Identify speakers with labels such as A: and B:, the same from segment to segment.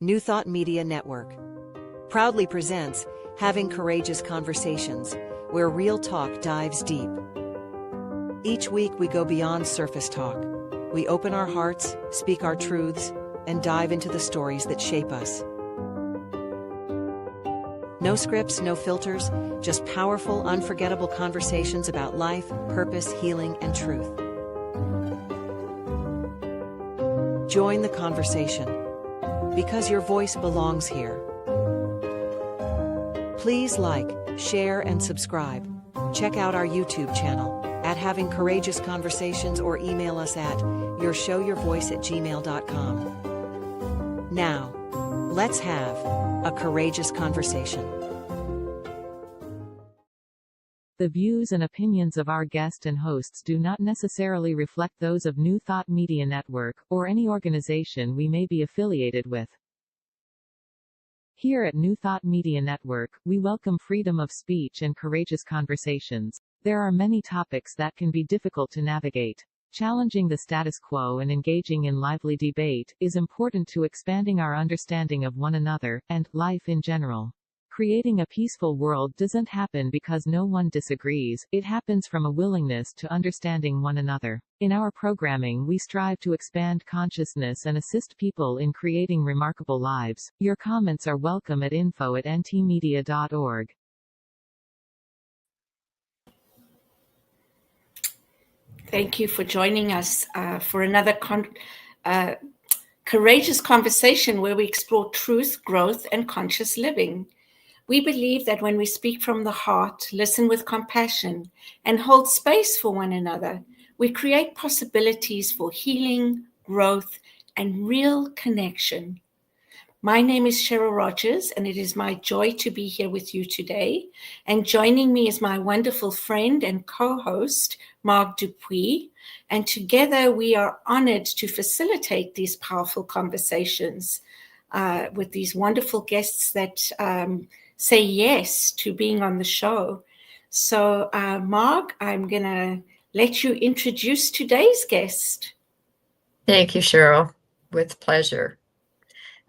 A: New Thought Media Network proudly presents Having Courageous Conversations, where real talk dives deep. Each week we go beyond surface talk. We open our hearts, speak our truths, and dive into the stories that shape us. No scripts, no filters, just powerful, unforgettable conversations about life, purpose, healing, and truth. Join the conversation, because your voice belongs here. Please like, share, and subscribe. Check out our YouTube channel at Having Courageous Conversations or email us at yourshowyourvoice@gmail.com. Now, let's have a courageous conversation.
B: The views and opinions of our guest and hosts do not necessarily reflect those of New Thought Media Network, or any organization we may be affiliated with. Here at New Thought Media Network, we welcome freedom of speech and courageous conversations. There are many topics that can be difficult to navigate. Challenging the status quo and engaging in lively debate is important to expanding our understanding of one another, and life in general. Creating a peaceful world doesn't happen because no one disagrees, it happens from a willingness to understanding one another. In our programming, we strive to expand consciousness and assist people in creating remarkable lives. Your comments are welcome at info@ntmedia.org.
C: Thank you for joining us for another courageous conversation where we explore truth, growth, and conscious living. We believe that when we speak from the heart, listen with compassion, and hold space for one another, we create possibilities for healing, growth, and real connection. My name is Cheryl Rogers, and it is my joy to be here with you today. And joining me is my wonderful friend and co-host, Mark Dupuy. And together we are honored to facilitate these powerful conversations with these wonderful guests that say yes to being on the show. So, Mark, I'm going to let you introduce today's guest.
D: Thank you, Cheryl. With pleasure.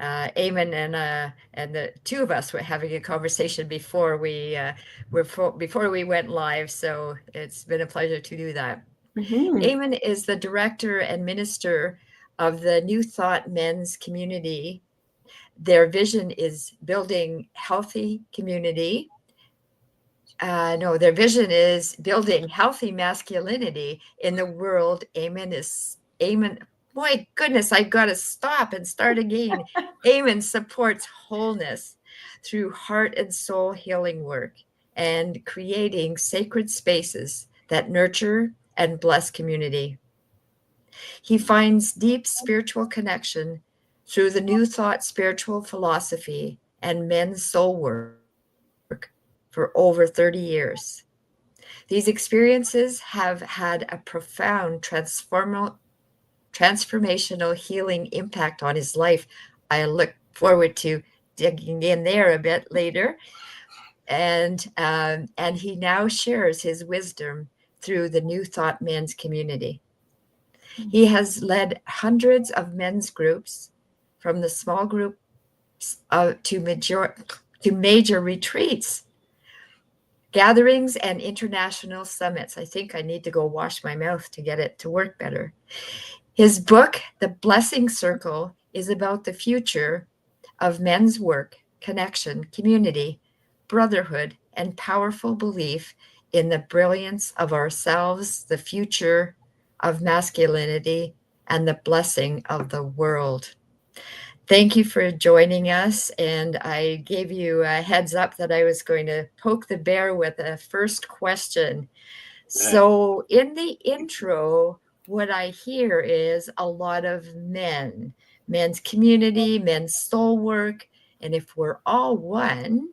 D: Eamon and the two of us were having a conversation before we went live, so it's been a pleasure to do that.
C: Mm-hmm.
D: Eamon is the director and minister of the New Thought Men's Community. Their vision is building healthy community. Their vision is building healthy masculinity in the world. Eamon. My goodness, I got to stop and start again. Eamon supports wholeness through heart and soul healing work and creating sacred spaces that nurture and bless community. He finds deep spiritual connection through the New Thought spiritual philosophy and men's soul work for over 30 years. These experiences have had a profound transformational healing impact on his life. I look forward to digging in there a bit later. And he now shares his wisdom through the New Thought Men's Community. He has led hundreds of men's groups, from the small groups to major retreats, gatherings, and international summits. I think I need to go wash my mouth to get it to work better. His book, The Blessing Circle, is about the future of men's work, connection, community, brotherhood, and powerful belief in the brilliance of ourselves, the future of masculinity, and the blessing of the world. Thank you for joining us. And I gave you a heads up that I was going to poke the bear with a first question. So in the intro, what I hear is a lot of men's community, men's soul work. And if we're all one,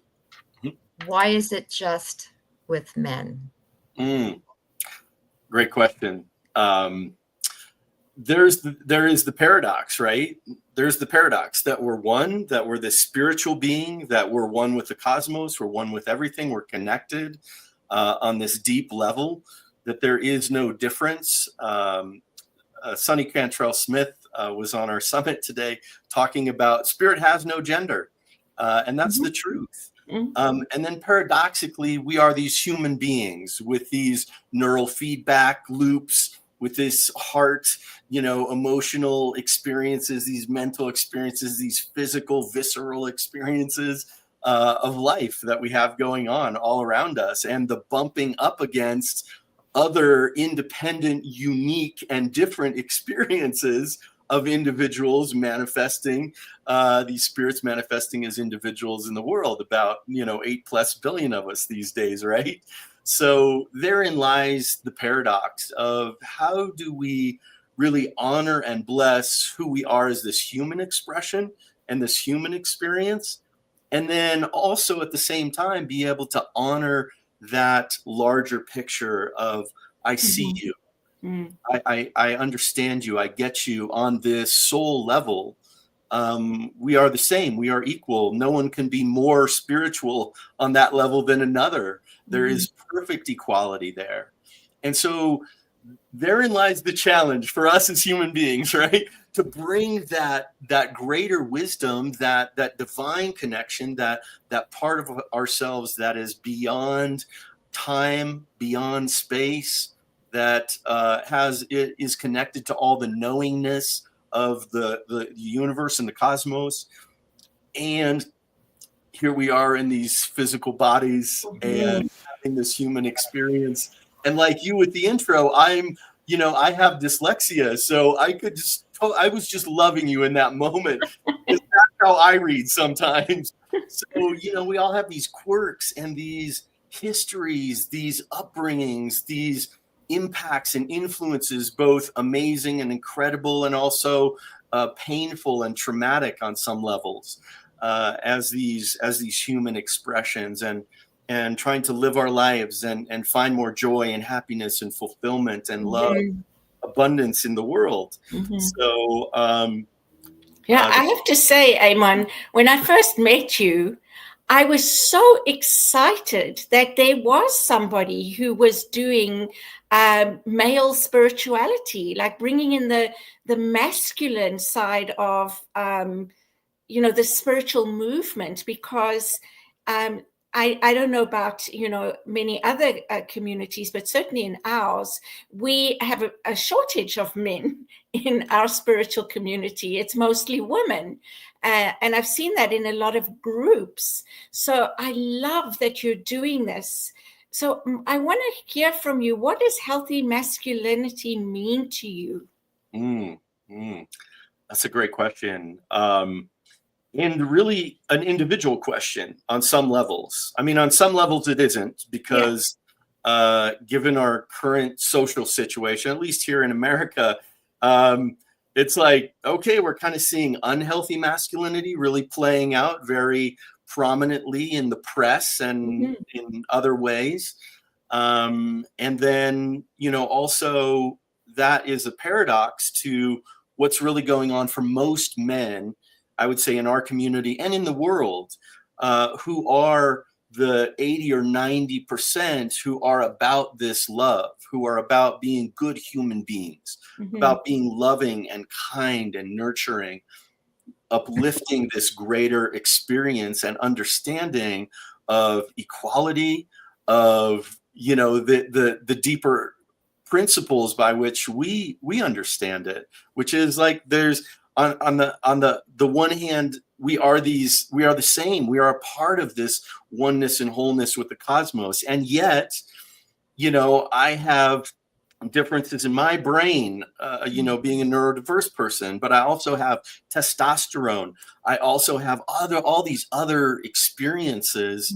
D: why is it just with men?
E: Great question. There is the paradox, right? There's the paradox that we're one, that we're this spiritual being, that we're one with the cosmos, we're one with everything, we're connected on this deep level, that there is no difference. Sonny Cantrell Smith was on our summit today talking about spirit has no gender. And that's the truth. And then paradoxically, we are these human beings with these neural feedback loops, with this heart, emotional experiences, these mental experiences, these physical, visceral experiences of life that we have going on all around us, and the bumping up against other independent, unique, and different experiences of individuals manifesting, these spirits manifesting as individuals in the world, about 8+ billion of us these days, right? So therein lies the paradox of how do we really honor and bless who we are as this human expression and this human experience, and then also at the same time be able to honor that larger picture of I see you. I understand you. I get you on this soul level. We are the same. We are equal. No one can be more spiritual on that level than another. There is perfect equality there. And so therein lies the challenge for us as human beings, right? To bring that greater wisdom, that divine connection, that part of ourselves that is beyond time, beyond space, that is connected to all the knowingness of the universe and the cosmos. And here we are in these physical bodies and having this human experience. And like you with the intro, I have dyslexia, so I was just loving you in that moment. That's how I read sometimes. So, we all have these quirks and these histories, these upbringings, these impacts and influences, both amazing and incredible, and also painful and traumatic on some levels, as these human expressions, and trying to live our lives and find more joy and happiness and fulfillment and love, abundance in the world. So I
C: have to say, Eamon, when I first met you, I was so excited that there was somebody who was doing male spirituality, like bringing in the masculine side of the spiritual movement, because I don't know about many other communities, but certainly in ours, we have a shortage of men in our spiritual community. It's mostly women. And I've seen that in a lot of groups. So I love that you're doing this. So I want to hear from you. What does healthy masculinity mean to you?
E: That's a great question. And really an individual question on some levels. I mean, on some levels it isn't, because given our current social situation, at least here in America, it's like, okay, we're kind of seeing unhealthy masculinity really playing out very prominently in the press and in other ways. And then, also that is a paradox to what's really going on for most men, I would say, in our community and in the world, who are the 80 or 90% who are about this love, who are about being good human beings, about being loving and kind and nurturing, uplifting this greater experience and understanding of equality, of the deeper principles by which we understand it, which is like there's on the one hand, we are the same. We are a part of this oneness and wholeness with the cosmos. And yet, I have differences in my brain, being a neurodiverse person, but I also have testosterone. I also have all these other experiences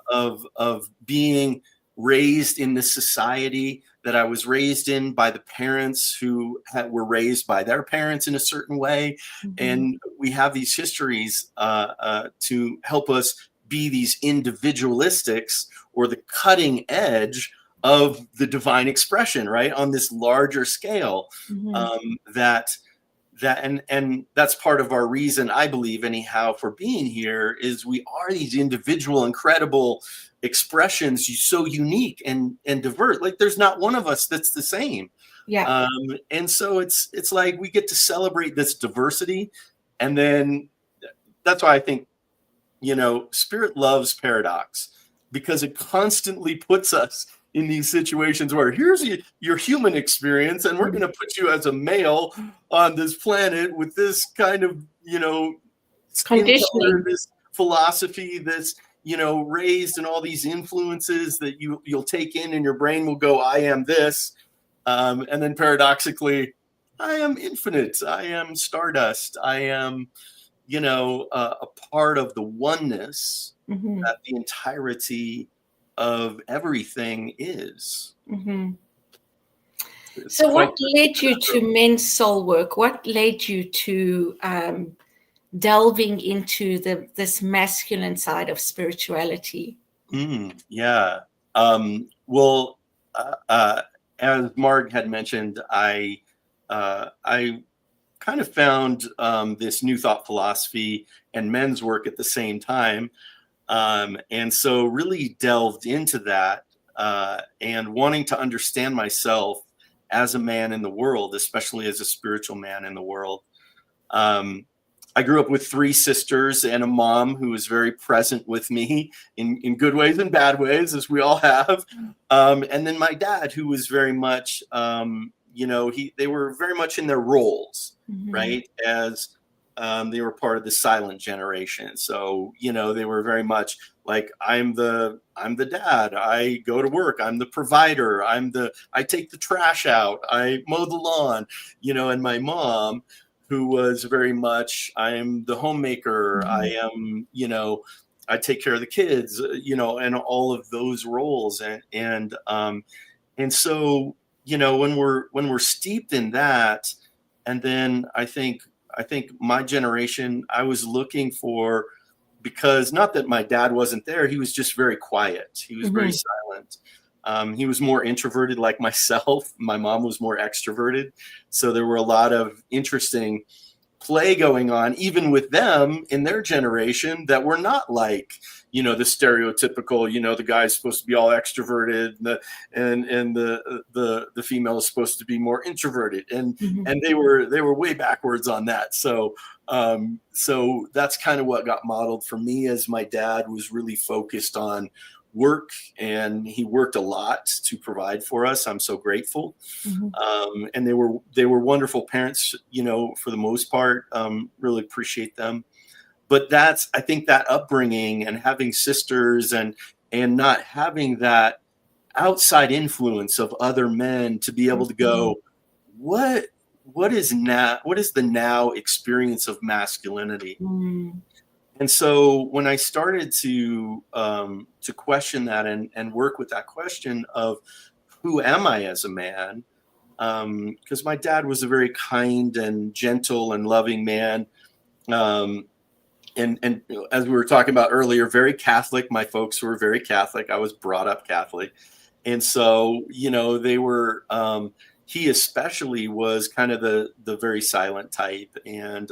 E: of being raised in this society that I was raised in by the parents who were raised by their parents in a certain way. And we have these histories to help us be these individualistics, or the cutting edge of the divine expression, right? On this larger scale, and that's part of our reason, I believe anyhow, for being here, is we are these individual, incredible expressions, so unique and diverse. Like there's not one of us that's the same.
C: Yeah.
E: And so it's like we get to celebrate this diversity. And then that's why I think, Spirit loves paradox, because it constantly puts us in these situations where here's your human experience, and we're going to put you as a male on this planet with this kind of, skin color,
C: Conditioning.
E: this philosophy, this, raised in all these influences that you'll take in, and your brain will go, I am this. And then paradoxically, I am infinite. I am stardust. I am, a part of the oneness that the entirety of everything is.
C: So what led you to men's soul work? What led you to delving into this masculine side of spirituality?
E: Yeah. Well, as Marg had mentioned, I kind of found this New Thought philosophy and men's work at the same time. And so really delved into that and wanting to understand myself as a man in the world, especially as a spiritual man in the world. I grew up with 3 sisters and a mom who was very present with me in good ways and bad ways, as we all have. And then my dad, who was very much, they were very much in their roles, right? As they were part of the silent generation. So, they were very much like, I'm the dad. I go to work. I'm the provider. I take the trash out. I mow the lawn, and my mom, who was very much, I am the homemaker. I am, I take care of the kids, and all of those roles. And so, when we're steeped in that, and then I think my generation, I was looking for, because not that my dad wasn't there, he was just very quiet. He was very silent. He was more introverted like myself. My mom was more extroverted. So there were a lot of interesting play going on, even with them in their generation, that were not like, the stereotypical, the guy's supposed to be all extroverted, and the female is supposed to be more introverted. And they were way backwards on that. So that's kind of what got modeled for me, as my dad was really focused on work, and he worked a lot to provide for us. I'm so grateful. And they were wonderful parents, for the most part. Really appreciate them. But I think that upbringing and having sisters and not having that outside influence of other men to be able to go, what is the now experience of masculinity? And so when I started to question that and work with that question of who am I as a man, because my dad was a very kind and gentle and loving man, and as we were talking about earlier, very Catholic. My folks were very Catholic. I was brought up Catholic, and so they were. He especially was kind of the very silent type, and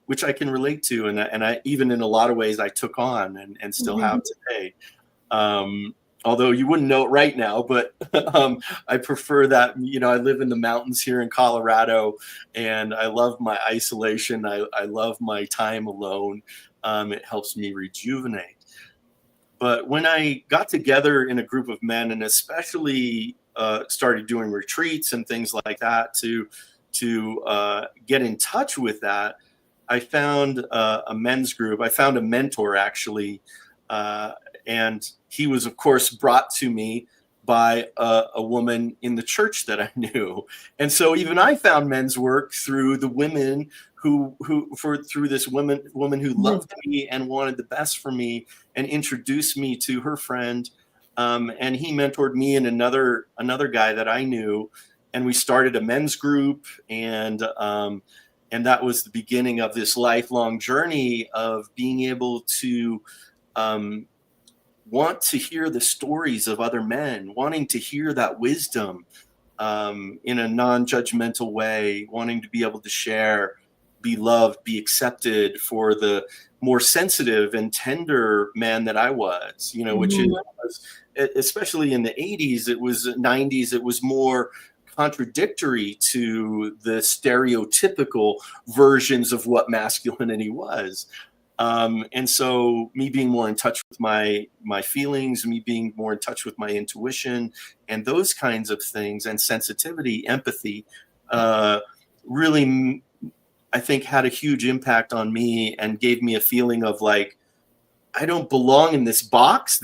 E: which I can relate to, and I even in a lot of ways I took on and still have today. Although you wouldn't know it right now, but I prefer that. I live in the mountains here in Colorado, and I love my isolation. I love my time alone. It helps me rejuvenate. But when I got together in a group of men, and especially started doing retreats and things like that to get in touch with that, I found a men's group. I found a mentor, actually. And he was, of course, brought to me by a woman in the church that I knew. And so even I found men's work through the women through this woman who loved me and wanted the best for me and introduced me to her friend. And he mentored me and another guy that I knew. And we started a men's group, and that was the beginning of this lifelong journey of being able to want to hear the stories of other men, wanting to hear that wisdom in a non-judgmental way, wanting to be able to share, be loved, be accepted for the more sensitive and tender man that I was, which is, especially in the 80s, 90s, it was more contradictory to the stereotypical versions of what masculinity was. And so me being more in touch with my feelings, me being more in touch with my intuition and those kinds of things, and sensitivity, empathy, really, I think, had a huge impact on me and gave me a feeling of like, I don't belong in this box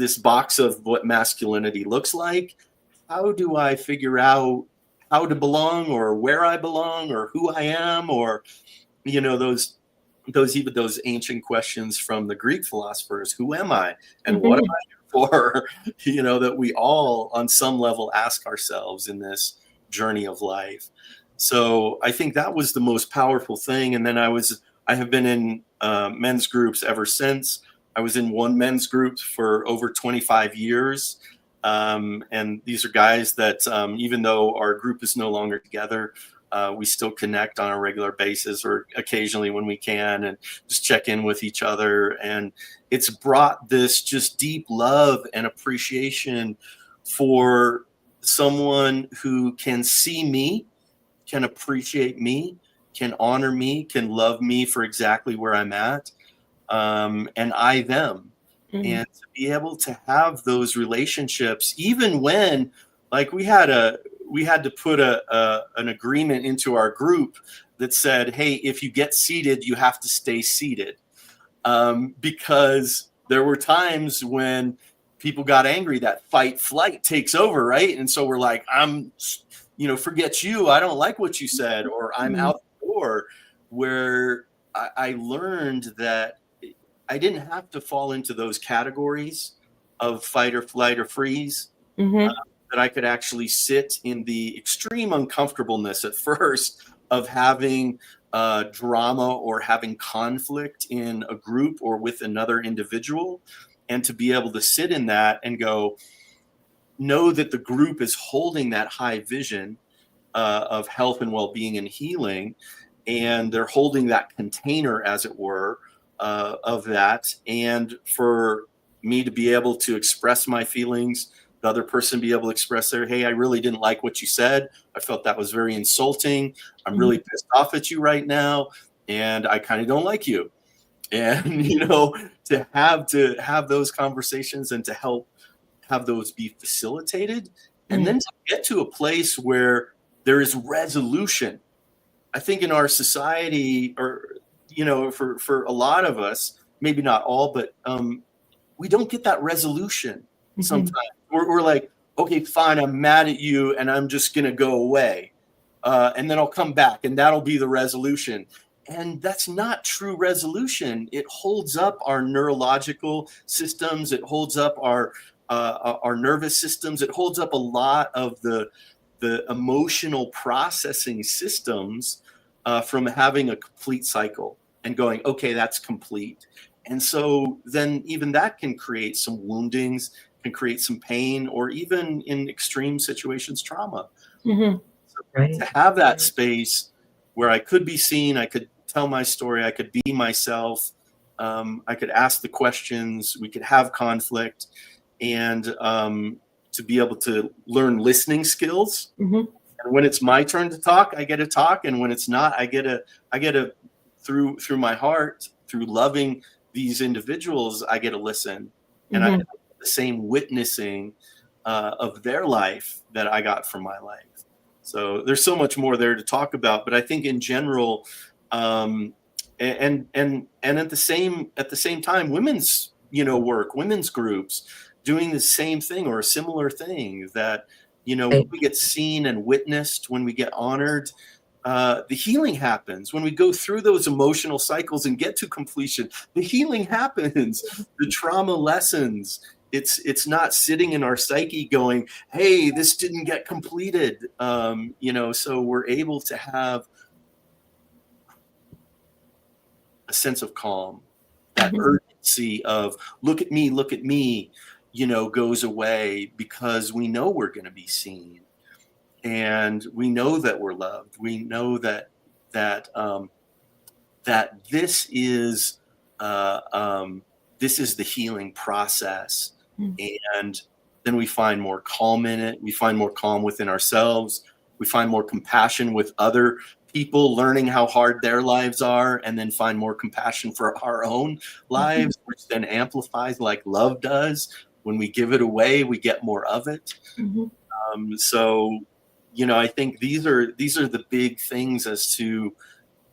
E: of what masculinity looks like. How do I figure out how to belong, or where I belong, or who I am, or, you know, those ancient questions from the Greek philosophers, who am I and what am I here for? You know, that we all on some level ask ourselves in this journey of life. So I think that was the most powerful thing. And then I have been in men's groups ever since. I was in one men's group for over 25 years. And these are guys that even though our group is no longer together, we still connect on a regular basis, or occasionally when we can, and just check in with each other. And it's brought this just deep love and appreciation for someone who can see me, can appreciate me, can honor me, can love me for exactly where I'm at, and I them. And to be able to have those relationships, even when, like, we had to put an agreement into our group that said, hey, if you get seated, you have to stay seated. Because there were times when people got angry, that fight flight takes over, right? And so we're like, forget you, I don't like what you said, or I'm out the door. Where I learned that I didn't have to fall into those categories of fight or flight or freeze. That I could actually sit in the extreme uncomfortableness at first of having drama or having conflict in a group or with another individual, and to be able to sit in that and go, know that the group is holding that high vision of health and well-being and healing, and they're holding that container, as it were, of that. And for me to be able to express my feelings, the other person be able to express their, hey, I really didn't like what you said. I felt that was very insulting. I'm really pissed off at you right now, and I kind of don't like you. And, to have those conversations and to help have those be facilitated, and then to get to a place where there is resolution. I think in our society, or, for a lot of us, maybe not all, but we don't get that resolution sometimes. We're like, okay, fine, I'm mad at you and I'm just going to go away. And then I'll come back and that'll be the resolution. And that's not true resolution. It holds up our neurological systems. It holds up our nervous systems. It holds up a lot of the emotional processing systems from having a complete cycle and going, okay, that's complete. And so then even that can create some woundings, can create some pain, or even in extreme situations, trauma. So to have that space where I could be seen, I could tell my story, I could be myself, I could ask the questions, we could have conflict, and to be able to learn listening skills. And when it's my turn to talk, I get to talk. And when it's not, I get to through my heart, through loving these individuals, I get to listen. And I get the same witnessing of their life that I got from my life. So there's so much more there to talk about. But I think in general, and at the same time, women's work, women's groups doing the same thing or a similar thing, that when we get seen and witnessed, when we get honored, the healing happens. When we go through those emotional cycles and get to completion, the healing happens. The trauma lessens. It's not sitting in our psyche going, hey, this didn't get completed. So we're able to have a sense of calm. That urgency of look at me, goes away, because we know we're going to be seen, and we know that we're loved. We know that this is the healing process, and then we find more calm in it. We find more calm within ourselves. we find more compassion with other people, learning how hard their lives are, and then find more compassion for our own lives, which then amplifies like love does. When we give it away, we get more of it. So, I think these are the big things as to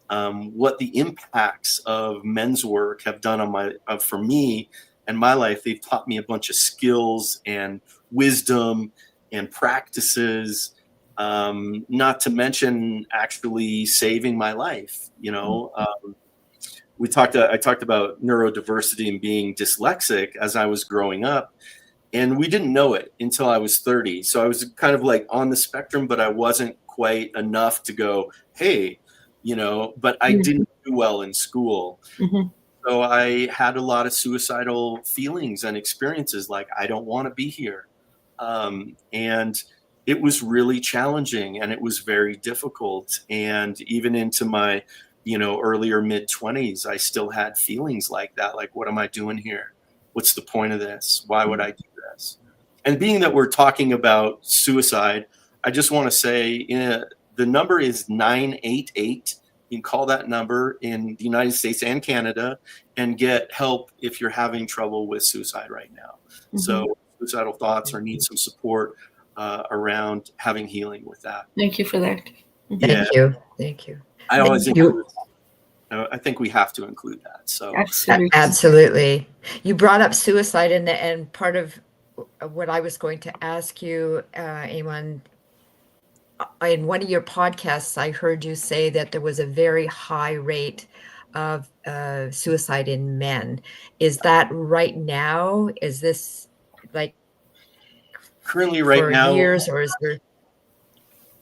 E: what the impacts of men's work have done on for me and my life. They've taught me a bunch of skills and wisdom and practices, not to mention actually saving my life. I talked about neurodiversity and being dyslexic as I was growing up, and we didn't know it until I was 30. So I was kind of like on the spectrum, but I wasn't quite enough to go, hey, but I didn't do well in school. So I had a lot of suicidal feelings and experiences, like I don't want to be here. And it was really challenging, and it was very difficult. And even into my, earlier mid-20s, I still had feelings like that. Like, what am I doing here? What's the point of this? Why would I do this? And being that we're talking about suicide, I just want to say the number is 988. You can call that number in the United States and Canada and get help if you're having trouble with suicide right now. So suicidal thoughts or need some support around having healing with that.
C: Thank you for that.
D: Thank you. Thank you.
E: I always include I think we have to include that. So
C: absolutely.
D: You brought up suicide, and part of what I was going to ask you, Eamon, in one of your podcasts, I heard you say that there was a very high rate of suicide in men. Is that right now? Is this like
E: currently right now?
D: Years, or is there?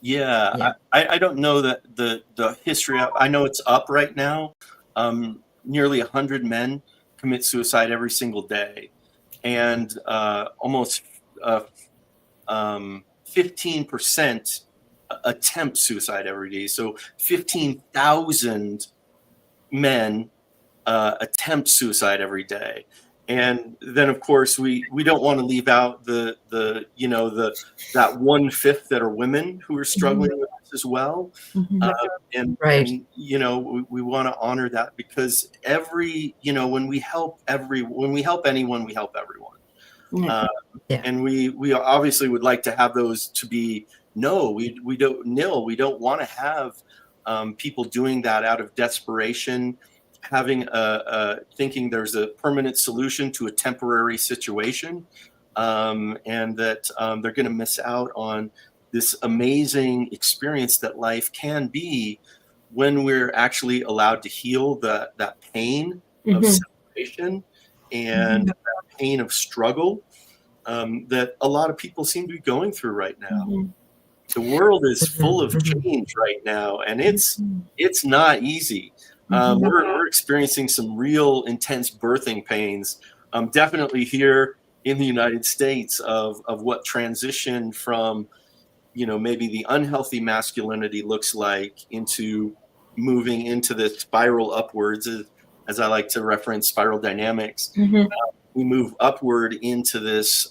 E: Yeah. I don't know that the history. I know it's up right now. Nearly 100 men commit suicide every single day, and almost 15% attempt suicide every day. So 15,000 men attempt suicide every day. And then, of course, we don't want to leave out that 1/5 that are women who are struggling with this as well. And we want to honor that, because when we help anyone, we help everyone. And we obviously would like to have those to be we don't want to have people doing that out of desperation, having thinking there's a permanent solution to a temporary situation, and that they're going to miss out on this amazing experience that life can be when we're actually allowed to heal that pain of separation and that pain of struggle that a lot of people seem to be going through right now. The world is full of change right now, and it's not easy. We're experiencing some real intense birthing pains, definitely here in the United States, of what transition from maybe the unhealthy masculinity looks like into moving into the spiral upwards, as I like to reference spiral dynamics. We move upward into this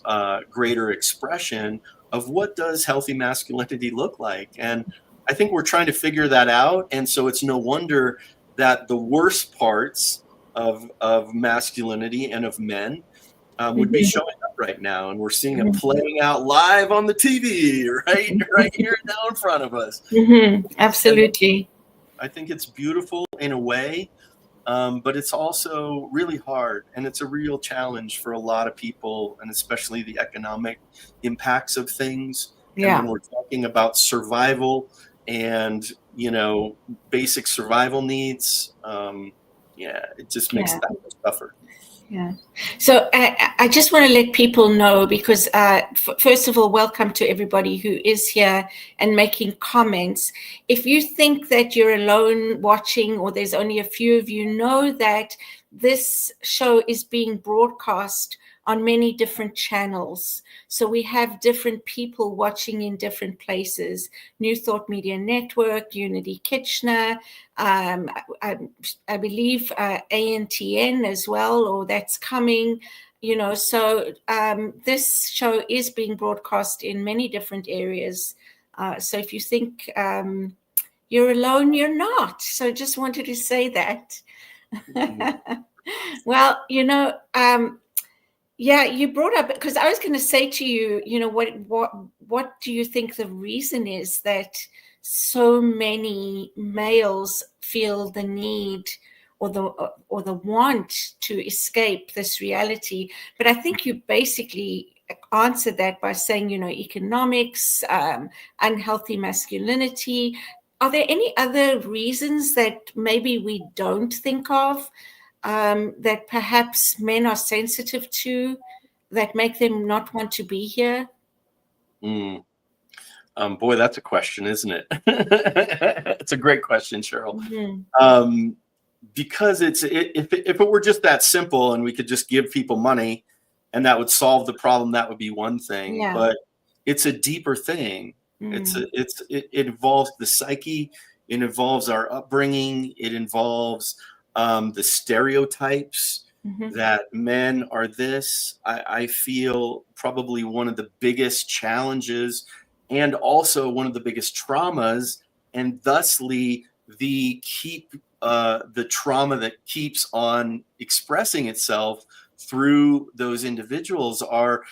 E: greater expression of what does healthy masculinity look like. And I think we're trying to figure that out. And so it's no wonder that the worst parts of masculinity and of men would be showing up right now. And we're seeing it playing out live on the TV, right here now in front of us.
C: Absolutely.
E: And I think it's beautiful in a way. But it's also really hard, and it's a real challenge for a lot of people, and especially the economic impacts of things. And when we're talking about survival and basic survival needs, it just makes that much tougher.
C: So I just want to let people know, because first of all, welcome to everybody who is here and making comments. If you think that you're alone watching, or there's only a few of you, know that this show is being broadcast on many different channels. So we have different people watching in different places. New Thought Media Network, Unity Kitchener, I believe ANTN as well, or that's coming, so this show is being broadcast in many different areas So if you think you're alone, you're not. So I just wanted to say that. Well, yeah, you brought up, because I was going to say to you, what do you think the reason is that so many males feel the need or the want to escape this reality? But I think you basically answered that by saying, economics, unhealthy masculinity. Are there any other reasons that maybe we don't think of, that perhaps men are sensitive to, that make them not want to be here?
E: Boy, that's a question, isn't it? It's a great question, Cheryl. Because if it were just that simple and we could just give people money and that would solve the problem, that would be one thing.
C: Yeah.
E: But it's a deeper thing. It involves the psyche. It involves our upbringing. It involves the stereotypes that men are this. I feel probably one of the biggest challenges and also one of the biggest traumas, and thusly the trauma that keeps on expressing itself through those individuals are,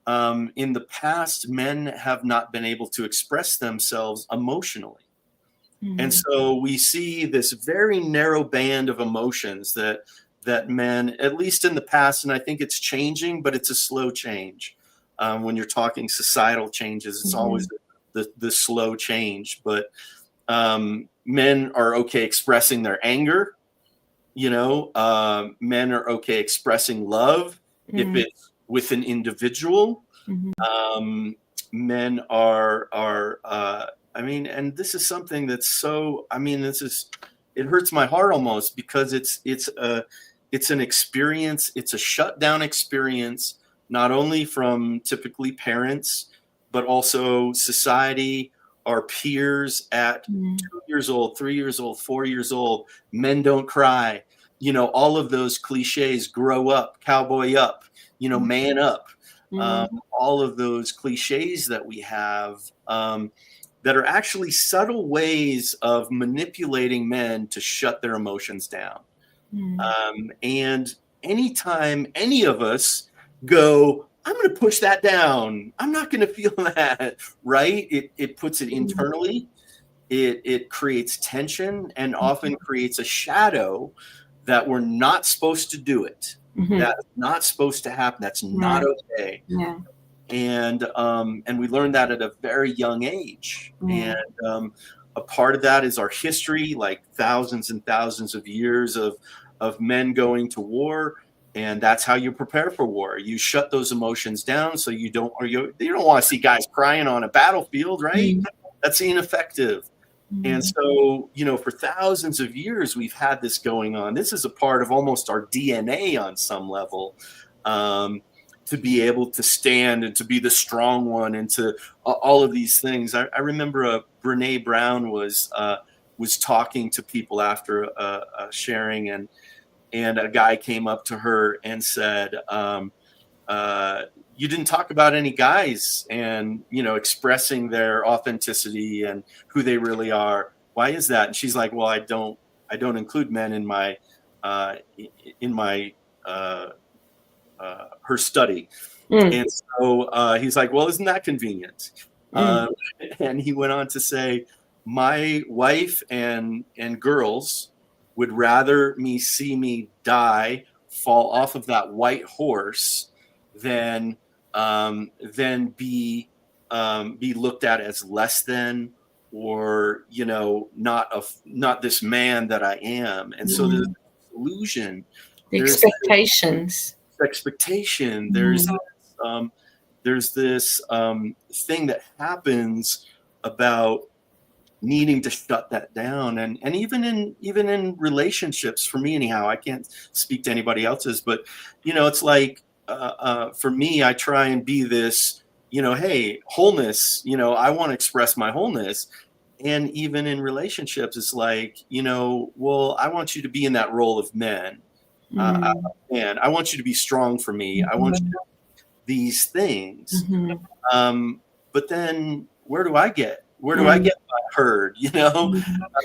E: in the past, men have not been able to express themselves emotionally. And so we see this very narrow band of emotions that men, at least in the past, and I think it's changing, but it's a slow change. When you're talking societal changes, it's always the slow change. But men are okay expressing their anger. Men are okay expressing love if it's with an individual. Men are and this is something that's so, it hurts my heart almost, because it's an experience. It's a shutdown experience, not only from typically parents, but also society, our peers at 2 years old, 3 years old, 4 years old. Men don't cry. All of those cliches: grow up, cowboy up, man up. All of those cliches that we have, that are actually subtle ways of manipulating men to shut their emotions down. And anytime any of us go, I'm going to push that down, I'm not going to feel that, right? It puts it internally. It creates tension and often creates a shadow that we're not supposed to do it. That's not supposed to happen. That's not okay.
C: Yeah.
E: And we learned that at a very young age. And a part of that is our history, like thousands and thousands of years of men going to war. And that's how you prepare for war. You shut those emotions down so you don't want to see guys crying on a battlefield, right? That's ineffective. And so, for thousands of years, we've had this going on. This is a part of almost our DNA on some level, to be able to stand and to be the strong one, and to all of these things. I remember Brene Brown was talking to people after a sharing, and a guy came up to her and said, you didn't talk about any guys and, expressing their authenticity and who they really are. Why is that? And she's like, well, I don't include men in my her study. And so he's like, well, isn't that convenient? And he went on to say, my wife and girls would rather see me die, fall off of that white horse, than be looked at as less than, or not this man that I am. And so there's illusion,
C: Expectation.
E: There's this thing that happens about needing to shut that down, and even in relationships, for me anyhow, I can't speak to anybody else's, but it's like, for me, I try and be this, hey, wholeness, I want to express my wholeness. And even in relationships, it's like, well, I want you to be in that role of men. And I want you to be strong for me. I want you to do these things. But then where do I get Where do I get heard? You know,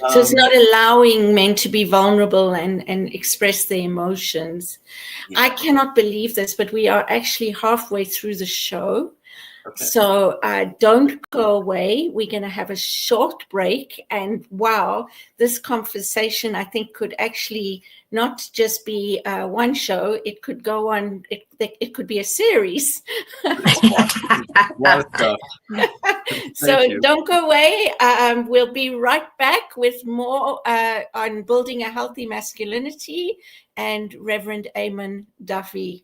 C: so it's not allowing men to be vulnerable and express their emotions.
E: Yeah.
C: I cannot believe this, but we are actually halfway through the show.
E: Okay.
C: So don't go away. We're going to have a short break. And wow, this conversation, I think, could actually not just be one show. It could go on. It could be a series. So don't go away. We'll be right back with more on building a healthy masculinity and Reverend Eamon Duffy.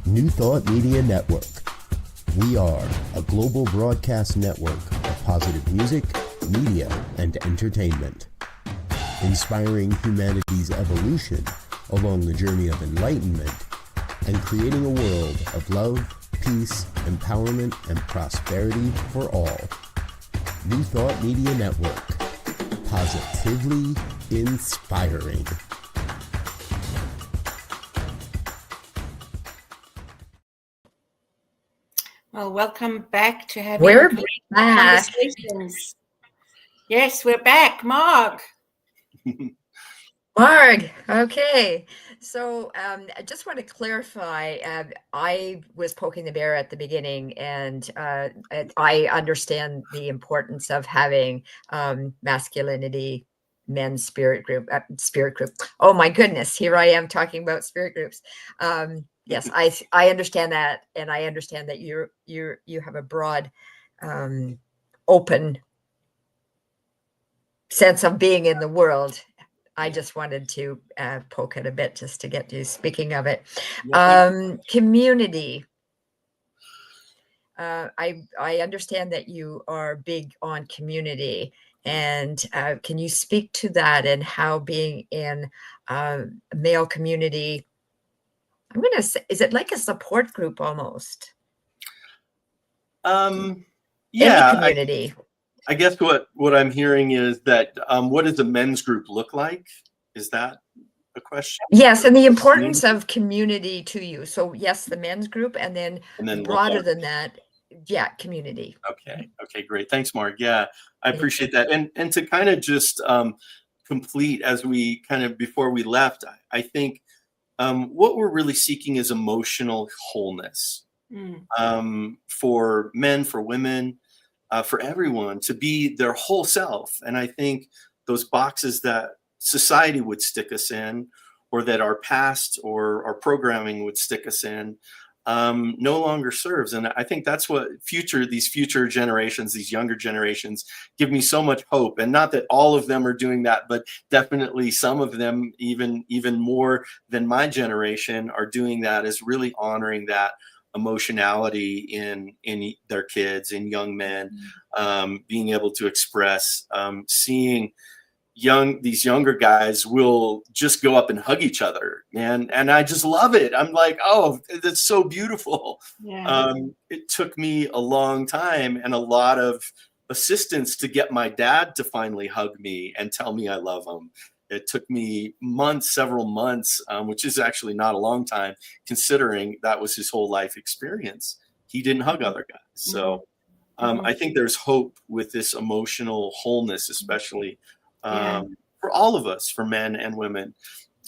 F: New Thought Media Network. We are a global broadcast network of positive music, media, and entertainment, inspiring humanity's evolution along the journey of enlightenment and creating a world of love, peace, empowerment, and prosperity for all. New Thought Media Network. Positively inspiring.
C: Well, welcome back to having
D: We're
C: great
D: back.
C: conversations. Yes, we're back. Mark.
D: Marg, okay. So I just want to clarify, I was poking the bear at the beginning, and I understand the importance of having masculinity, men's spirit group. Oh my goodness, here I am talking about spirit groups. Yes, I understand that, and I understand that you have a broad, open sense of being in the world. I just wanted to poke it a bit just to get to speaking of it. Community. I understand that you are big on community, and can you speak to that and how being in a male community, I'm going to say, is it like a support group almost?
E: Yeah.
D: Any community.
E: I guess what I'm hearing is that what does a men's group look like? Is that a question?
D: Yes, and the importance of community to you. So yes, the men's group, and then broader than that, yeah, community.
E: Okay, great. Thanks, Mark. Yeah, I appreciate that. And to kind of just complete as we kind of before we left, I think what we're really seeking is emotional wholeness for men, for women, for everyone to be their whole self. And I think those boxes that society would stick us in, or that our past or our programming would stick us in, no longer serves. And I think that's what these future generations, these younger generations, give me so much hope. And not that all of them are doing that, but definitely some of them, even more than my generation, are doing that, is really honoring that emotionality in their kids, in young men, being able to express, seeing these younger guys will just go up and hug each other, and I just love it. I'm like, oh, that's so beautiful.
C: Yeah.
E: It took me a long time and a lot of assistance to get my dad to finally hug me and tell me I love him. It took me several months, which is actually not a long time considering that was his whole life experience. He didn't hug other guys. So I think there's hope with this emotional wholeness, especially for all of us, for men and women.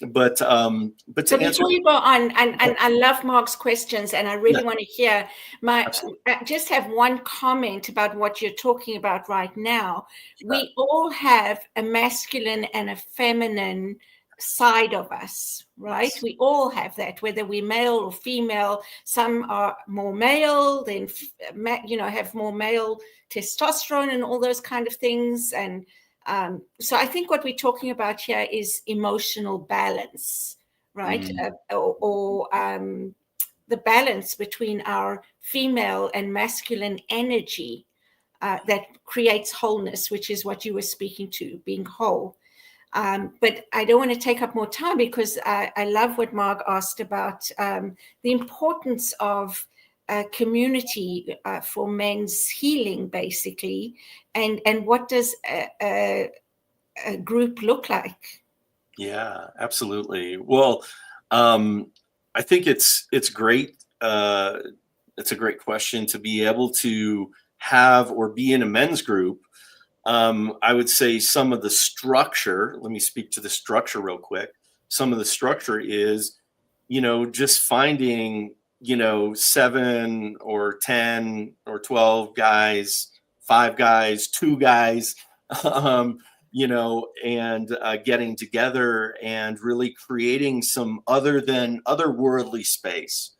E: But
C: so before you go on, and I love Mark's questions, and I really want to hear I just have one comment about what you're talking about right now. We all have a masculine and a feminine side of us, right? We all have that, whether we're male or female. Some are more male, then have more male testosterone and all those kind of things. And so I think what we're talking about here is emotional balance, right? Or the balance between our female and masculine energy that creates wholeness, which is what you were speaking to, being whole. But I don't want to take up more time, because I love what Mark asked about the importance of community for men's healing, basically, and what does a group look like?
E: Yeah, absolutely. Well, I think it's great. It's a great question to be able to have or be in a men's group. I would say some of the structure, let me speak to the structure real quick. Some of the structure is, just finding, 7 or 10 or 12 guys, 5 guys, 2 guys, and getting together and really creating some otherworldly space.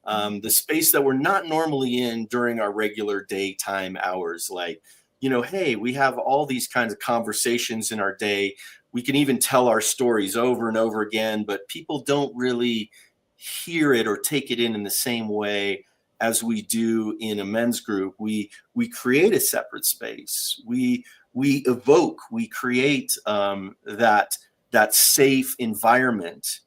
E: The space that we're not normally in during our regular daytime hours. Like, hey, we have all these kinds of conversations in our day. We can even tell our stories over and over again, but people don't really hear it or take it in the same way as we do in a men's group. We create a separate space. We evoke, we create that safe environment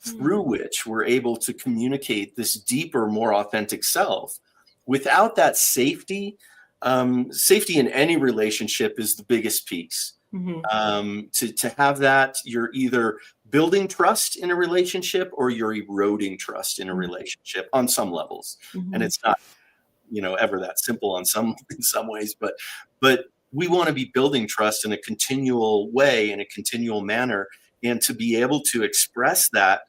E: through which we're able to communicate this deeper, more authentic self. Without that safety in any relationship is the biggest piece. To have that, you're either building trust in a relationship or you're eroding trust in a relationship on some levels. And it's not, ever that simple in some ways, but we want to be building trust in a continual way, in a continual manner, and to be able to express that,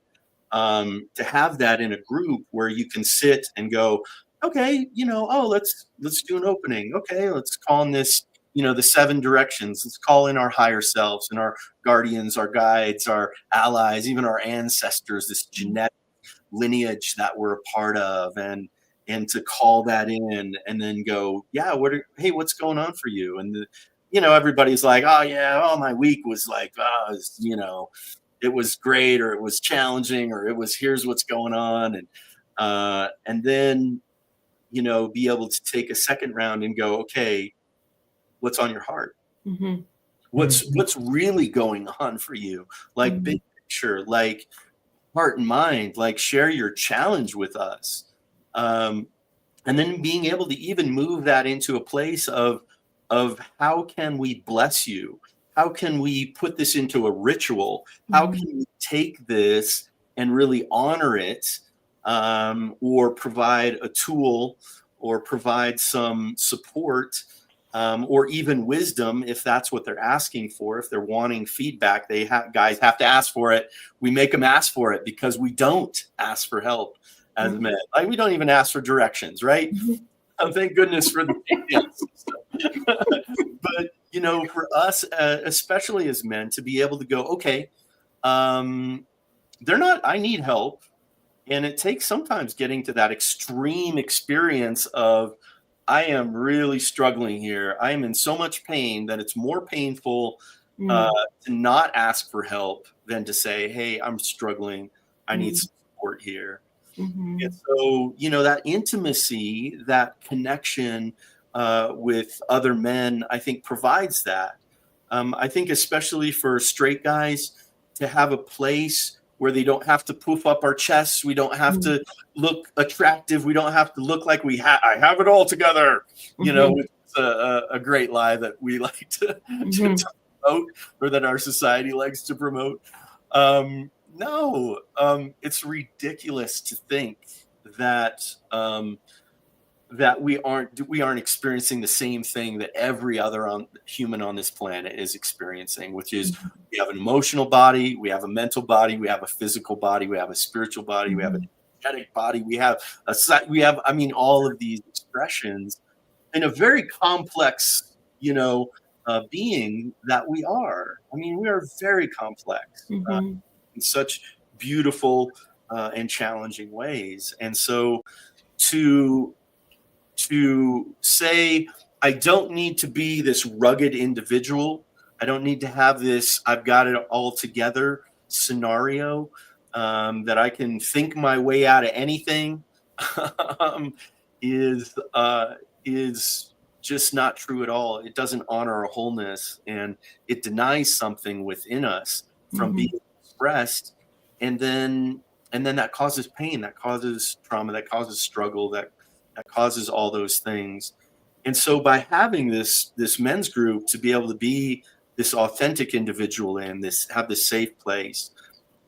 E: to have that in a group where you can sit and go, okay, let's do an opening. Okay, let's call in this, the 7 directions. Let's call in our higher selves and our guardians, our guides, our allies, even our ancestors, this genetic lineage that we're a part of, and to call that in and then go, yeah, hey, what's going on for you? And everybody's like, oh yeah, my week was like, it was great, or it was challenging, or it was, here's what's going on. And then, be able to take a second round and go, okay, what's on your heart? What's really going on for you? Like big picture, like heart and mind, like share your challenge with us. And then being able to even move that into a place of how can we bless you? How can we put this into a ritual? How can we take this and really honor it, or provide a tool, or provide some support, or even wisdom, if that's what they're asking for. If they're wanting feedback, guys have to ask for it. We make them ask for it, because we don't ask for help as men. Like, we don't even ask for directions, right? Thank goodness for the for us, especially as men, to be able to go, okay, I need help. And it takes sometimes getting to that extreme experience of, I am really struggling here. I am in so much pain that it's more painful to not ask for help than to say, hey, I'm struggling. I need some support here. And so, that intimacy, that connection with other men, I think provides that. I think especially for straight guys, to have a place where they don't have to poof up our chests. We don't have to look attractive. We don't have to look like I have it all together. It's a great lie that we like to promote, or that our society likes to promote. No, it's ridiculous to think that that we aren't experiencing the same thing that every other human on this planet is experiencing, which is we have an emotional body, we have a mental body, we have a physical body, we have a spiritual body, we have an energetic body, we have all of these expressions in a very complex, being that we are. We are very complex in such beautiful and challenging ways. And so to say, I don't need to be this rugged individual. I don't need to have this, I've got it all together scenario, that I can think my way out of anything, is just not true at all. It doesn't honor our wholeness, and it denies something within us from being expressed. And then that causes pain, that causes trauma, that causes struggle, that causes all those things. And so by having this men's group to be able to be this authentic individual and have this safe place,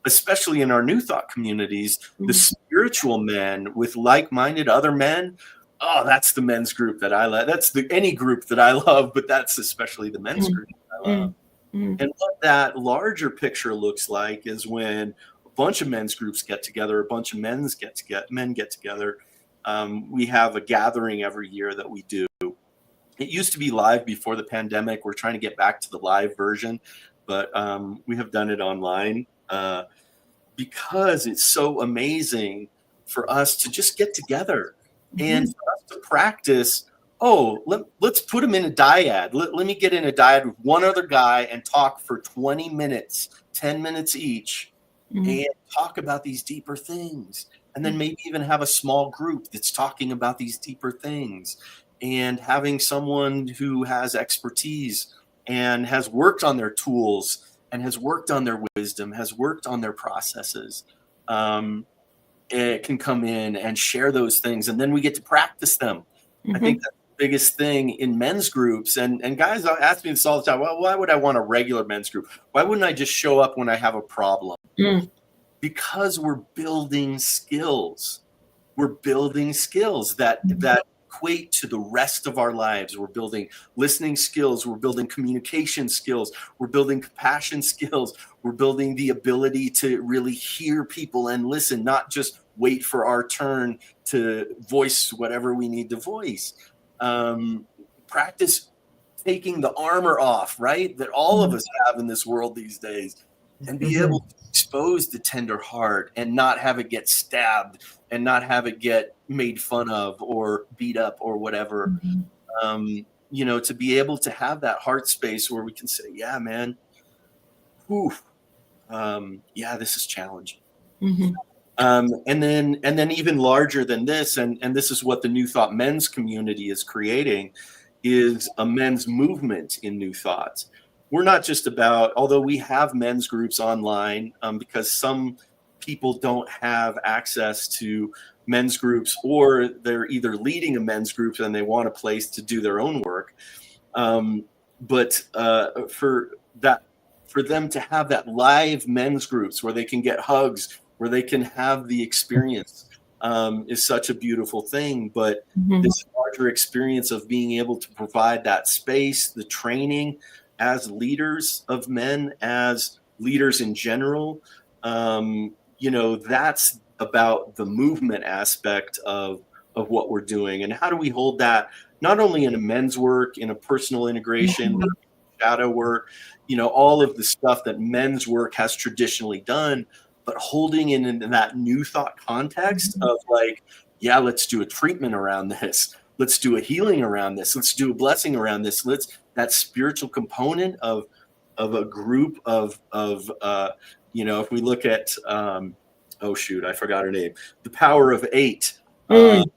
E: especially in our New Thought communities, the spiritual men with like-minded other men, that's the men's group that I love. That's any group that I love, but that's especially the men's group that I love. And what that larger picture looks like is when a bunch of men's groups get together, a bunch of men get together. We have a gathering every year that we do. It used to be live before the pandemic. We're trying to get back to the live version, but we have done it online because it's so amazing for us to just get together and for us to practice. Let's put them in a dyad. Let me get in a dyad with one other guy and talk for 20 minutes, 10 minutes each, and talk about these deeper things. And then maybe even have a small group that's talking about these deeper things, and having someone who has expertise and has worked on their tools and has worked on their wisdom, has worked on their processes. It can come in and share those things, and then we get to practice them. I think that's the biggest thing in men's groups. And guys ask me this all the time. Well, why would I want a regular men's group? Why wouldn't I just show up when I have a problem? Because we're building skills. We're building skills that equate to the rest of our lives. We're building listening skills. We're building communication skills. We're building compassion skills. We're building the ability to really hear people and listen, not just wait for our turn to voice whatever we need to voice. Practice taking the armor off, right? That all of us have in this world these days, and be able to expose the tender heart and not have it get stabbed and not have it get made fun of or beat up or whatever. To be able to have that heart space where we can say, yeah, man, this is challenging. And then even larger than this, and this is what the New Thought men's community is creating, is a men's movement in New Thought. We're not just about, although we have men's groups online, because some people don't have access to men's groups, or they're either leading a men's group and they want a place to do their own work. But for them to have that live men's groups where they can get hugs, where they can have the experience, is such a beautiful thing. But this larger experience of being able to provide that space, the training as leaders of men, as leaders in general, that's about the movement aspect of what we're doing. And how do we hold that not only in a men's work, in a personal integration, shadow work, all of the stuff that men's work has traditionally done, but holding it in that new thought context of like, yeah, let's do a treatment around this. Let's do a healing around this. Let's do a blessing around this. That spiritual component of a group of if we look at, oh shoot, I forgot her name, the Power of Eight. Which,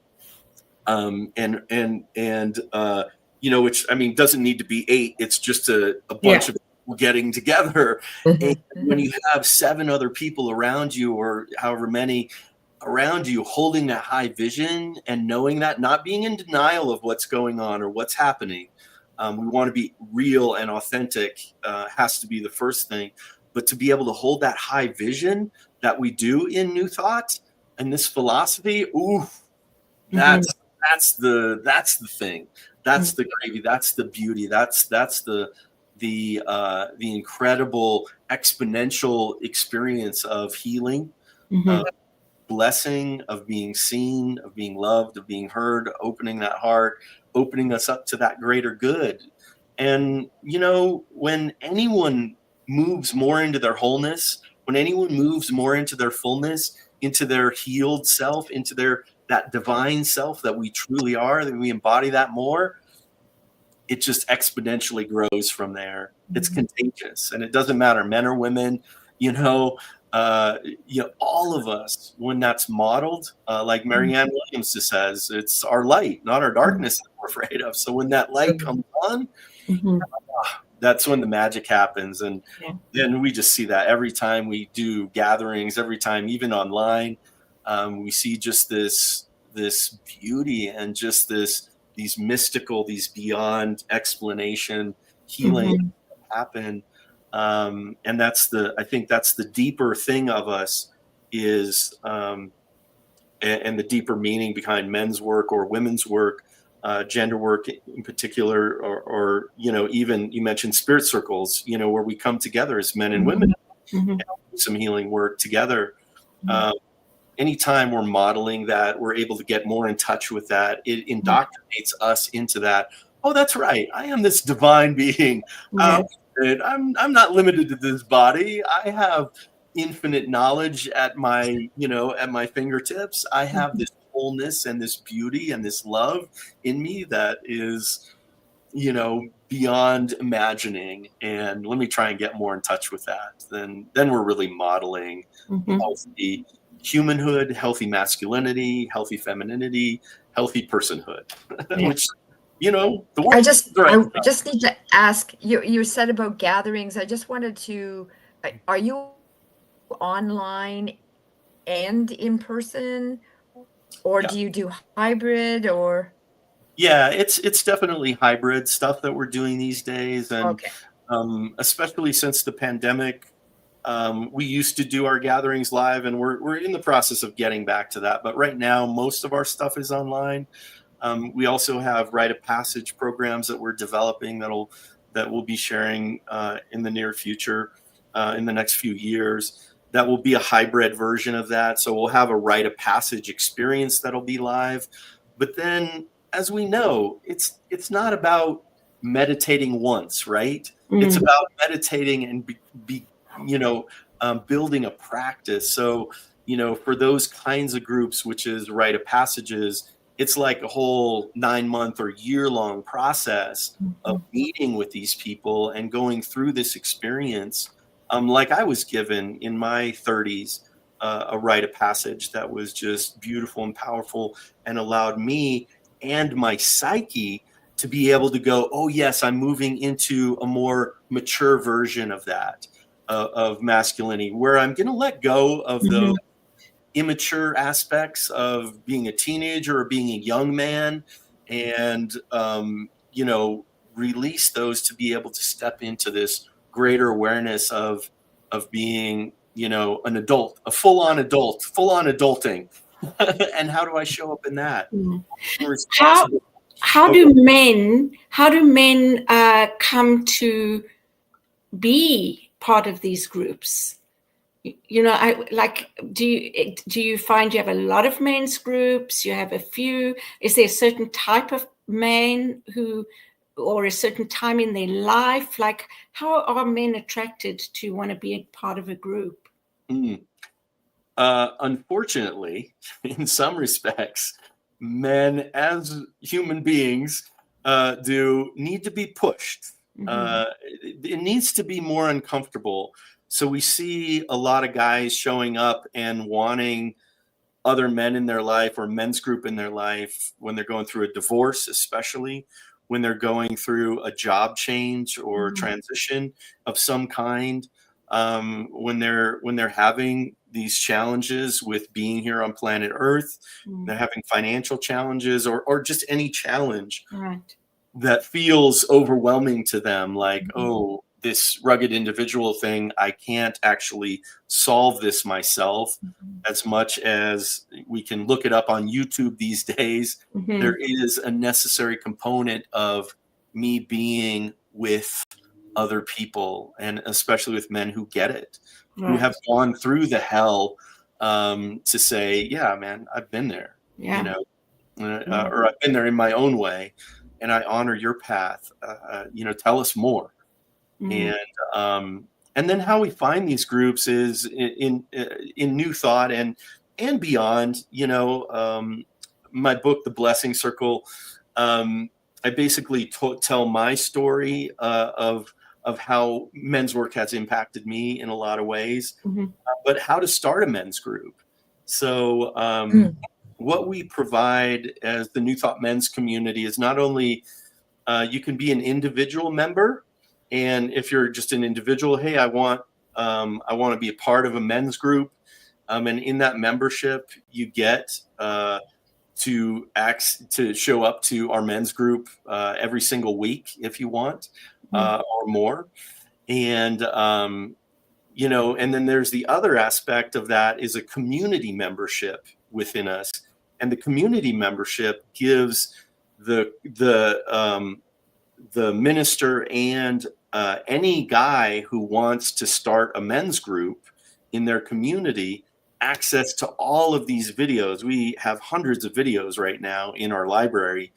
E: I mean, doesn't need to be 8. It's just a bunch of people getting together. And when you have 7 other people around you, or however many around you, holding that high vision and knowing that, not being in denial of what's going on or what's happening. We want to be real and authentic, has to be the first thing. But to be able to hold that high vision that we do in New Thought and this philosophy, that's the thing. That's the gravy. That's the beauty. That's the incredible exponential experience of healing, of blessing, of being seen, of being loved, of being heard, opening that heart, opening us up to that greater good. And, when anyone moves more into their wholeness, when anyone moves more into their fullness, into their healed self, into that divine self that we truly are, that we embody that more, it just exponentially grows from there. It's contagious, and it doesn't matter, men or women, all of us, when that's modeled, like Marianne Williams just says, it's our light, not our darkness that we're afraid of. So when that light comes on, that's when the magic happens. And then we just see that every time we do gatherings, every time, even online, we see just this beauty and just these mystical, these beyond explanation healing happen. And I think that's the deeper thing of us is, and the deeper meaning behind men's work or women's work, gender work in particular, or even you mentioned spirit circles, where we come together as men and women and do some healing work together. Anytime we're modeling that, we're able to get more in touch with that. It indoctrinates us into that. Oh, that's right. I am this divine being. I'm not limited to this body. I have infinite knowledge at my fingertips. I have this wholeness and this beauty and this love in me that is, beyond imagining. And let me try and get more in touch with that. Then we're really modeling healthy humanhood, healthy masculinity, healthy femininity, healthy personhood, which, the world.
D: I just need to ask you said about gatherings. I just wanted to, are you online and in person, or do you do hybrid, or?
E: Yeah, it's definitely hybrid stuff that we're doing these days. And especially since the pandemic, we used to do our gatherings live, and we're in the process of getting back to that. But right now, most of our stuff is online. We also have rite of passage programs that we're developing that we'll be sharing in the near future, in the next few years. That will be a hybrid version of that. So we'll have a rite of passage experience that'll be live. But then, as we know, it's not about meditating once, right? It's about meditating and building a practice. So, for those kinds of groups, which is rite of passages, it's like a whole 9-month or year-long process of meeting with these people and going through this experience. Like I was given in my 30s, a rite of passage that was just beautiful and powerful, and allowed me and my psyche to be able to go, oh yes, I'm moving into a more mature version of that, of masculinity, where I'm going to let go of those immature aspects of being a teenager or being a young man, and release those to be able to step into this greater awareness of being, an adult, a full-on adulting. And how do I show up in that?
C: How do men come to be part of these groups? Do you find you have a lot of men's groups? You have a few? Is there a certain type of man who or a certain time in their life? Like, how are men attracted to want to be a part of a group?
E: Unfortunately, in some respects, men as human beings do need to be pushed. It needs to be more uncomfortable. So we see a lot of guys showing up and wanting other men in their life or men's group in their life when they're going through a divorce, especially when they're going through a job change or transition of some kind, when they're having these challenges with being here on planet Earth, they're having financial challenges or just any challenge that feels overwhelming to them, like, oh, this rugged individual thing, I can't actually solve this myself as much as we can look it up on YouTube these days. There is a necessary component of me being with other people, and especially with men who get it, who have gone through the hell, to say, yeah, man, I've been there, you know, or I've been there in my own way, and I honor your path. You know, tell us more. And then how we find these groups is in New Thought and beyond. You know, my book, The Blessing Circle, I basically tell my story of how men's work has impacted me in a lot of ways, but how to start a men's group. So what we provide as the New Thought men's community is not only you can be an individual member. And if you're just an individual, hey, I want to be a part of a men's group. And in that membership, you get to show up to our men's group every single week if you want, or more. And, you know, and then there's the other aspect of that is a community membership within us. And the community membership gives the minister and any guy who wants to start a men's group in their community access to all of these videos. We have hundreds of videos right now in our library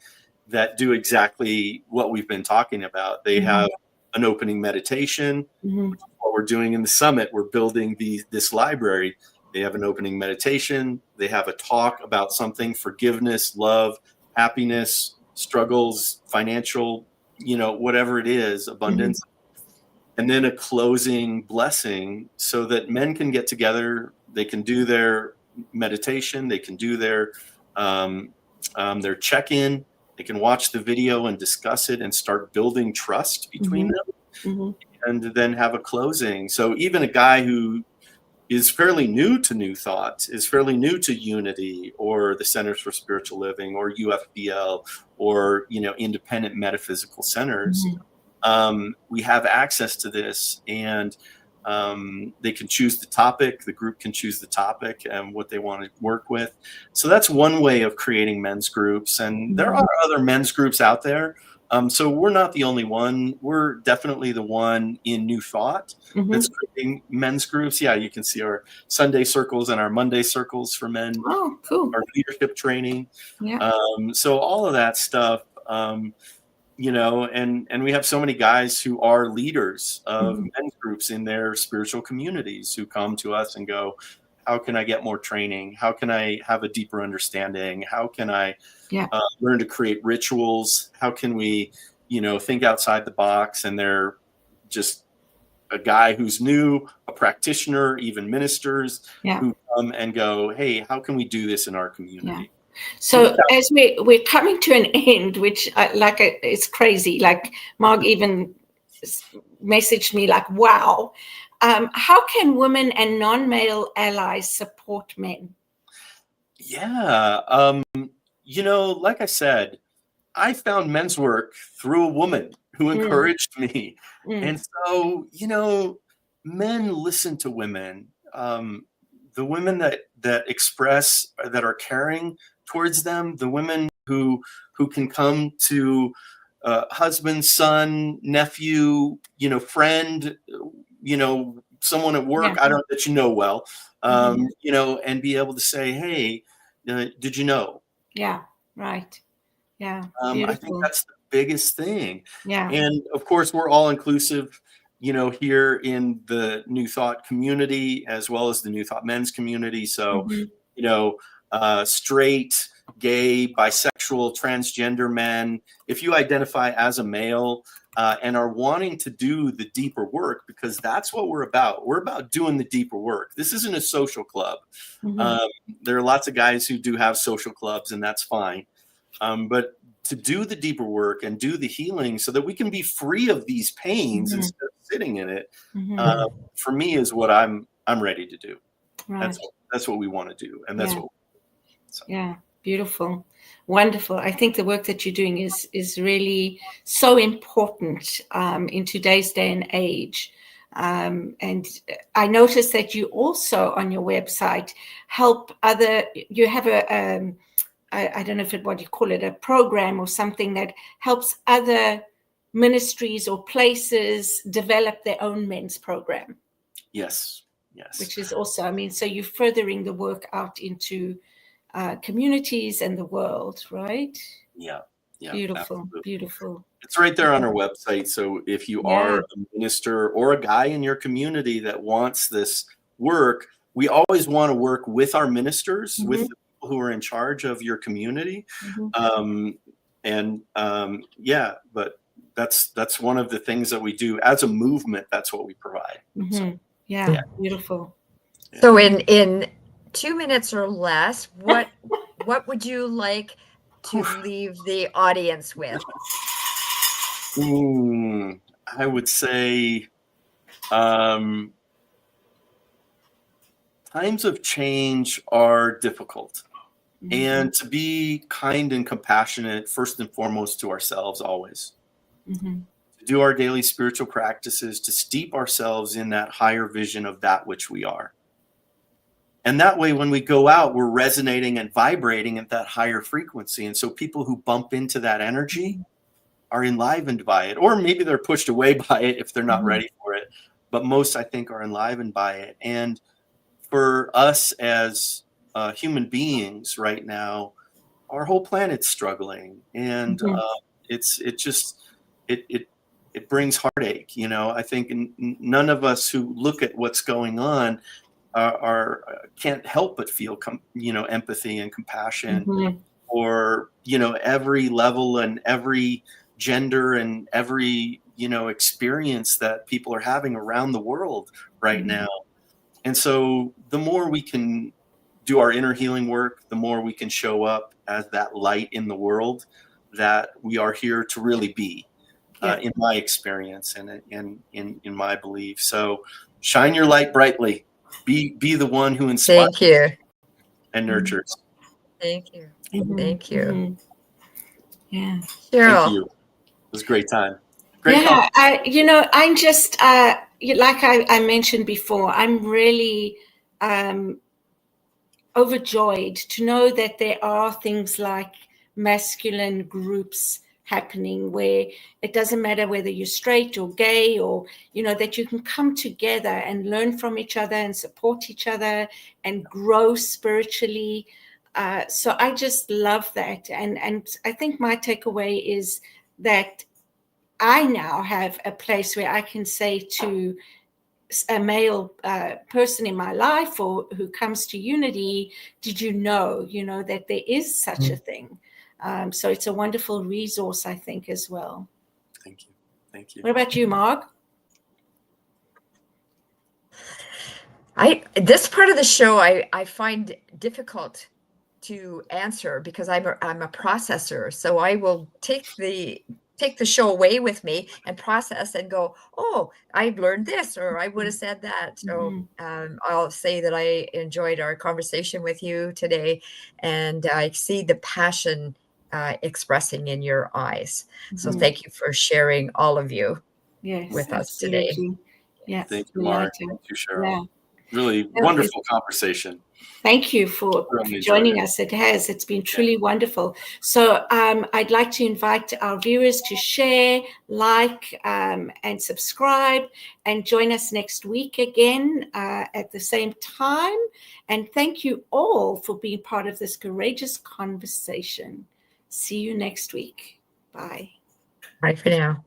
E: that do exactly what we've been talking about. They have an opening meditation, which is what we're doing in the summit. We're building this library. They have an opening meditation. They have a talk about something: forgiveness, love, happiness, struggles, financial, you know, whatever it is, abundance, and then a closing blessing so that men can get together. They can do their meditation. They can do their check-in. They can watch the video and discuss it and start building trust between them, and then have a closing. So even a guy who is fairly new to New Thought, is fairly new to Unity or the Centers for Spiritual Living or UFBL or, you know, independent metaphysical centers, we have access to this, and they can choose the topic. The group can choose the topic and what they want to work with. So that's one way of creating men's groups. And there are other men's groups out there. So we're not the only one. We're definitely the one in New Thought that's creating men's groups. Yeah, you can see our Sunday circles and our Monday circles for men.
C: Oh, cool.
E: Our leadership training.
C: Yeah.
E: So all of that stuff, you know, and we have so many guys who are leaders of men's groups in their spiritual communities who come to us and go, how can I get more training? How can I have a deeper understanding? How can I learn to create rituals? How can we, you know, think outside the box? And they're just a guy who's new, a practitioner, even ministers who come and go, hey, how can we do this in our community?
C: So as we're coming to an end, which it's crazy. Like Marg even messaged me like, wow. How can women and non-male allies support men?
E: Yeah. You know, like I said, I found men's work through a woman who encouraged me. And so, you know, men listen to women. The women that express, that are caring towards them, the women who can come to husband, son, nephew, you know, friend, you know, someone at work, I don't that you know well, you know, and be able to say, hey, did you know?
C: Yeah, right. Yeah.
E: I think biggest thing.
C: Yeah.
E: And of course, we're all inclusive, here in the New Thought community, as well as the New Thought men's community. So, straight, gay, bisexual, transgender men, if you identify as a male and are wanting to do the deeper work, because that's what we're about. We're about doing the deeper work. This isn't a social club. There are lots of guys who do have social clubs, and that's fine. But to do the deeper work and do the healing so that we can be free of these pains instead of sitting in it, for me is what I'm ready to do.
C: Right.
E: That's what we want to do. And that's what. So.
C: Yeah. Beautiful. Wonderful. I think the work that you're doing is really so important in today's day and age. And I noticed that you also on your website help you have I don't know what you call it, a program or something that helps other ministries or places develop their own men's program.
E: Yes.
C: Which is also, so you're furthering the work out into communities and the world, right?
E: Yeah.
C: Beautiful,
E: absolutely.
C: Beautiful.
E: It's right there on our website. So if you are a minister or a guy in your community that wants this work, we always want to work with our ministers, with the people who are in charge of your community. But that's one of the things that we do as a movement. That's what we provide. So,
C: beautiful.
D: So in 2 minutes or less, what would you like to leave the audience with?
E: I would say times of change are difficult. And to be kind and compassionate, first and foremost, to ourselves always. To do our daily spiritual practices, to steep ourselves in that higher vision of that which we are. And that way, when we go out, we're resonating and vibrating at that higher frequency. And so people who bump into that energy are enlivened by it, or maybe they're pushed away by it if they're not ready for it. But most, I think, are enlivened by it. And for us as human beings right now, our whole planet's struggling. And it brings heartache. I think none of us who look at what's going on can't help but feel empathy and compassion for every level and every gender and every experience that people are having around the world right now. And so the more we can do our inner healing work, the more we can show up as that light in the world that we are here to really be, in my experience and in my belief. So shine your light brightly. Be the one who inspires.
D: Thank you.
E: And nurtures.
D: Thank you. Thank you.
C: Yeah.
D: Cheryl.
E: Thank you. It was a great time. Great
C: I'm just like I mentioned before, I'm really overjoyed to know that there are things like masculine groups happening where it doesn't matter whether you're straight or gay or, that you can come together and learn from each other and support each other and grow spiritually. So I just love that. And I think my takeaway is that I now have a place where I can say to a male person in my life or who comes to Unity, did you know, that there is such a thing? So it's a wonderful resource, I think, as well.
E: Thank you.
C: What about you, Mark?
D: This part of the show I find difficult to answer because I'm a processor. So I will take the show away with me and process and go, oh, I learned this, or I would have said that. So I'll say that I enjoyed our conversation with you today, and I see the passion expressing in your eyes. So thank you for sharing, all of you, with us today.
C: Yeah.
E: Thank you, Mark. Thank you, Cheryl. Yeah. Really wonderful conversation.
C: Thank you for joining us. It's been truly wonderful. So I'd like to invite our viewers to share, like, and subscribe, and join us next week again at the same time. And thank you all for being part of this courageous conversation. See you next week. Bye.
D: Bye for now.